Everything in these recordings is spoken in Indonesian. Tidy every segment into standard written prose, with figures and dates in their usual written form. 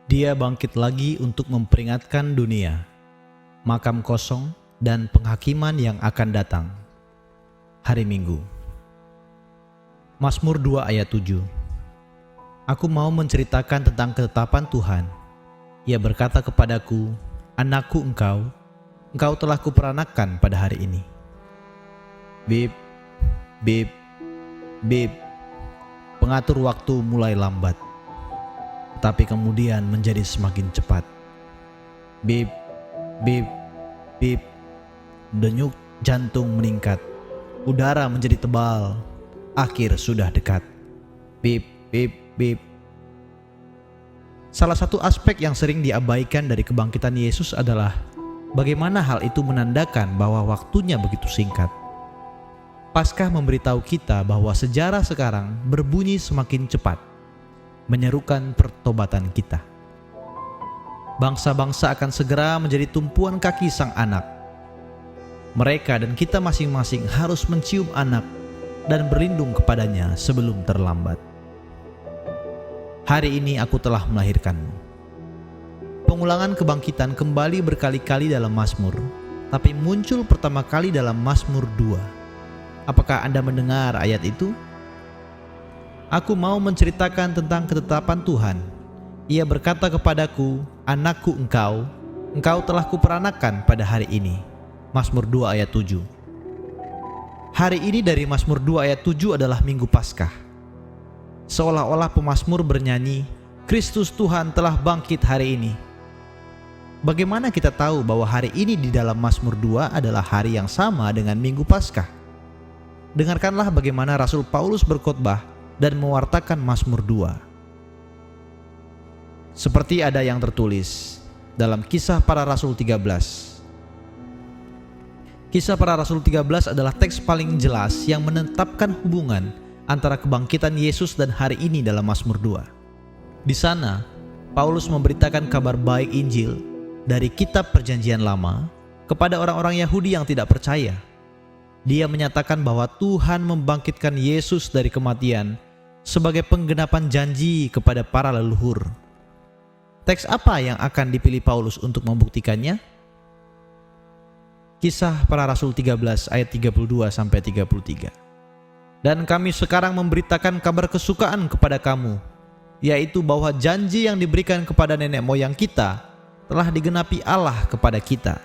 Dia bangkit lagi untuk memperingatkan dunia, makam kosong dan penghakiman yang akan datang. Hari Minggu. Mazmur 2 ayat 7. Aku mau menceritakan tentang ketetapan Tuhan. Ia berkata kepadaku, "Anakku engkau telah kuperanakan pada hari ini." Bip, bip, bip. Pengatur waktu mulai lambat, tapi kemudian menjadi semakin cepat. Bip, bip, bip. Denyut jantung meningkat. Udara menjadi tebal. Akhir sudah dekat. Bip, bip, bip. Salah satu aspek yang sering diabaikan dari kebangkitan Yesus adalah bagaimana hal itu menandakan bahwa waktunya begitu singkat. Paskah memberitahu kita bahwa sejarah sekarang berbunyi semakin cepat, menyerukan pertobatan kita. Bangsa-bangsa akan segera menjadi tumpuan kaki Sang Anak. Mereka dan kita masing-masing harus mencium Anak dan berlindung kepadanya sebelum terlambat. Hari ini aku telah melahirkanmu. Pengulangan kebangkitan kembali berkali-kali dalam Mazmur, tapi muncul pertama kali dalam Mazmur 2. Apakah Anda mendengar ayat itu? Aku mau menceritakan tentang ketetapan Tuhan. Ia berkata kepadaku, "Anakku engkau telah kuperanakan pada hari ini." Mazmur 2 ayat 7. Hari ini dari Mazmur 2 ayat 7 adalah Minggu Paskah. Seolah-olah pemazmur bernyanyi, "Kristus Tuhan telah bangkit hari ini." Bagaimana kita tahu bahwa hari ini di dalam Mazmur 2 adalah hari yang sama dengan Minggu Paskah? Dengarkanlah bagaimana Rasul Paulus berkhotbah dan mewartakan Mazmur 2. Seperti ada yang tertulis dalam Kisah Para Rasul 13. Kisah Para Rasul 13 adalah teks paling jelas yang menetapkan hubungan antara kebangkitan Yesus dan hari ini dalam Mazmur 2. Di sana, Paulus memberitakan kabar baik Injil dari kitab Perjanjian Lama kepada orang-orang Yahudi yang tidak percaya. Dia menyatakan bahwa Tuhan membangkitkan Yesus dari kematian sebagai penggenapan janji kepada para leluhur. Teks apa yang akan dipilih Paulus untuk membuktikannya? Kisah Para Rasul 13 ayat 32-33. Dan kami sekarang memberitakan kabar kesukaan kepada kamu, yaitu bahwa janji yang diberikan kepada nenek moyang kita telah digenapi Allah kepada kita,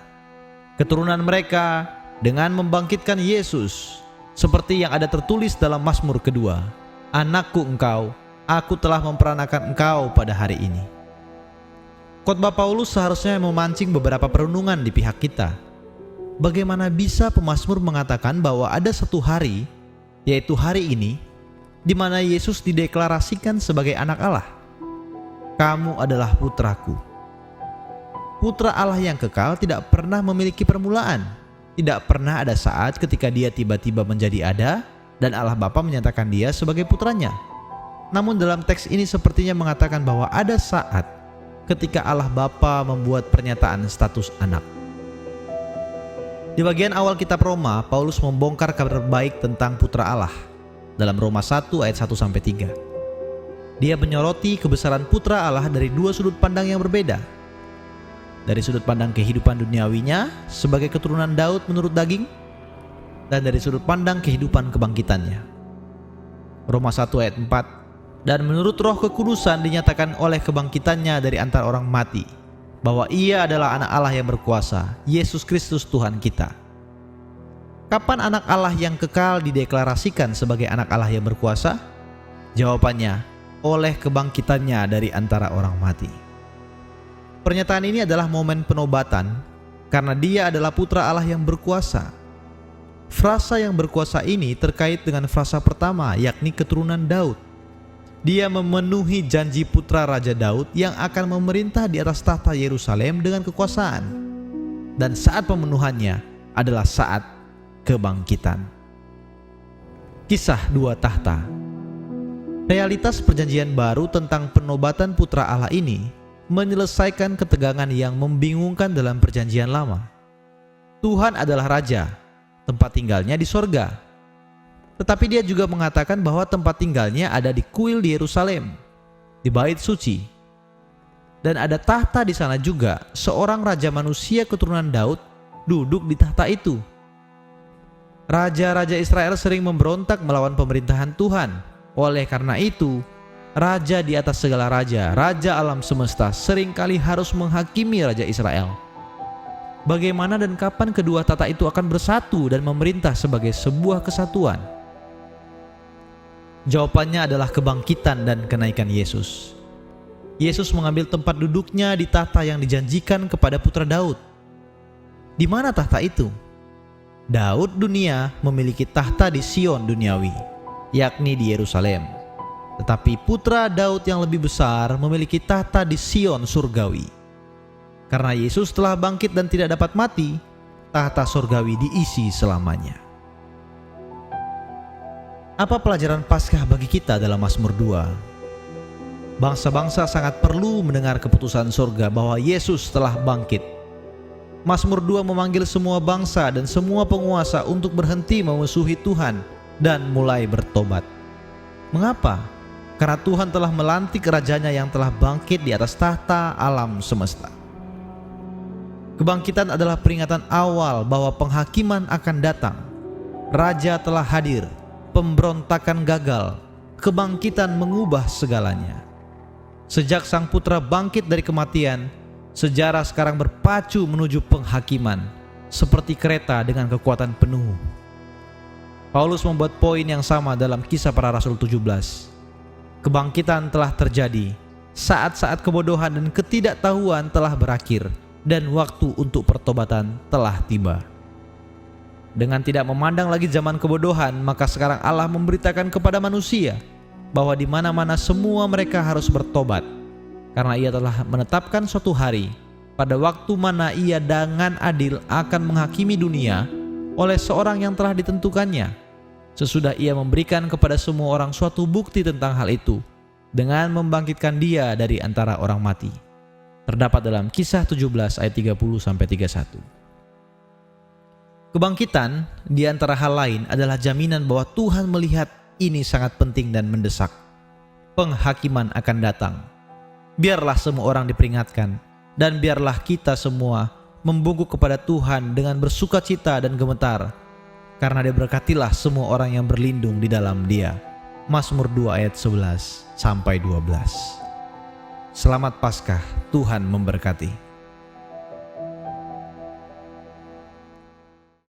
keturunan mereka, dengan membangkitkan Yesus, seperti yang ada tertulis dalam Mazmur kedua, "Anakku engkau, aku telah memperanakan engkau pada hari ini." Khotbah Paulus seharusnya memancing beberapa perenungan di pihak kita. Bagaimana bisa pemazmur mengatakan bahwa ada satu hari, yaitu hari ini, di mana Yesus dideklarasikan sebagai anak Allah? "Kamu adalah putraku." Putra Allah yang kekal tidak pernah memiliki permulaan. Tidak pernah ada saat ketika dia tiba-tiba menjadi ada dan Allah Bapa menyatakan dia sebagai putranya. Namun dalam teks ini sepertinya mengatakan bahwa ada saat ketika Allah Bapa membuat pernyataan status anak. Di bagian awal kitab Roma, Paulus membongkar kabar baik tentang putra Allah dalam Roma 1 ayat 1-3. Dia menyoroti kebesaran putra Allah dari dua sudut pandang yang berbeda. Dari sudut pandang kehidupan duniawinya sebagai keturunan Daud menurut daging, dan dari sudut pandang kehidupan kebangkitannya. Roma 1 ayat 4. Dan menurut Roh Kekudusan dinyatakan oleh kebangkitannya dari antara orang mati, bahwa ia adalah anak Allah yang berkuasa, Yesus Kristus Tuhan kita. Kapan anak Allah yang kekal dideklarasikan sebagai anak Allah yang berkuasa? Jawabannya, oleh kebangkitannya dari antara orang mati. Pernyataan ini adalah momen penobatan karena dia adalah putra Allah yang berkuasa. Frasa yang berkuasa ini terkait dengan frasa pertama, yakni keturunan Daud. Dia memenuhi janji putra Raja Daud yang akan memerintah di atas tahta Yerusalem dengan kekuasaan. Dan saat pemenuhannya adalah saat kebangkitan. Kisah dua tahta. Realitas perjanjian baru tentang penobatan putra Allah ini menyelesaikan ketegangan yang membingungkan dalam perjanjian lama. Tuhan adalah Raja, tempat tinggalnya di sorga. Tetapi dia juga mengatakan bahwa tempat tinggalnya ada di kuil di Yerusalem, di bait suci. Dan ada tahta di sana juga, seorang raja manusia keturunan Daud duduk di tahta itu. Raja-raja Israel sering memberontak melawan pemerintahan Tuhan. Oleh karena itu, raja di atas segala raja, raja alam semesta, seringkali harus menghakimi raja Israel. Bagaimana dan kapan kedua tahta itu akan bersatu dan memerintah sebagai sebuah kesatuan? Jawabannya adalah kebangkitan dan kenaikan Yesus. Yesus mengambil tempat duduknya di tahta yang dijanjikan kepada putra Daud. Di mana tahta itu? Daud dunia memiliki tahta di Sion duniawi, yakni di Yerusalem. Tetapi putra Daud yang lebih besar memiliki tahta di Sion surgawi. Karena Yesus telah bangkit dan tidak dapat mati, tahta surgawi diisi selamanya. Apa pelajaran Paskah bagi kita dalam Mazmur 2? Bangsa-bangsa sangat perlu mendengar keputusan surga bahwa Yesus telah bangkit. Mazmur 2 memanggil semua bangsa dan semua penguasa untuk berhenti memusuhi Tuhan dan mulai bertobat. Mengapa? Karena Tuhan telah melantik rajanya yang telah bangkit di atas tahta alam semesta. Kebangkitan adalah peringatan awal bahwa penghakiman akan datang. Raja telah hadir, pemberontakan gagal, kebangkitan mengubah segalanya. Sejak Sang Putra bangkit dari kematian, sejarah sekarang berpacu menuju penghakiman, seperti kereta dengan kekuatan penuh. Paulus membuat poin yang sama dalam Kisah Para Rasul 17. Kebangkitan telah terjadi, saat-saat kebodohan dan ketidaktahuan telah berakhir, dan waktu untuk pertobatan telah tiba. Dengan tidak memandang lagi zaman kebodohan, maka sekarang Allah memberitakan kepada manusia bahwa di mana-mana semua mereka harus bertobat, karena Ia telah menetapkan suatu hari pada waktu mana Ia dengan adil akan menghakimi dunia oleh seorang yang telah ditentukannya, sesudah Ia memberikan kepada semua orang suatu bukti tentang hal itu dengan membangkitkan Dia dari antara orang mati. Terdapat dalam Kisah 17 ayat 30-31. Kebangkitan di antara hal lain adalah jaminan bahwa Tuhan melihat ini sangat penting dan mendesak. Penghakiman akan datang. Biarlah semua orang diperingatkan, dan biarlah kita semua membungkuk kepada Tuhan dengan bersukacita dan gemetar, karena diberkatilah semua orang yang berlindung di dalam Dia. Mazmur 2 ayat 11-12. Selamat Paskah, Tuhan memberkati.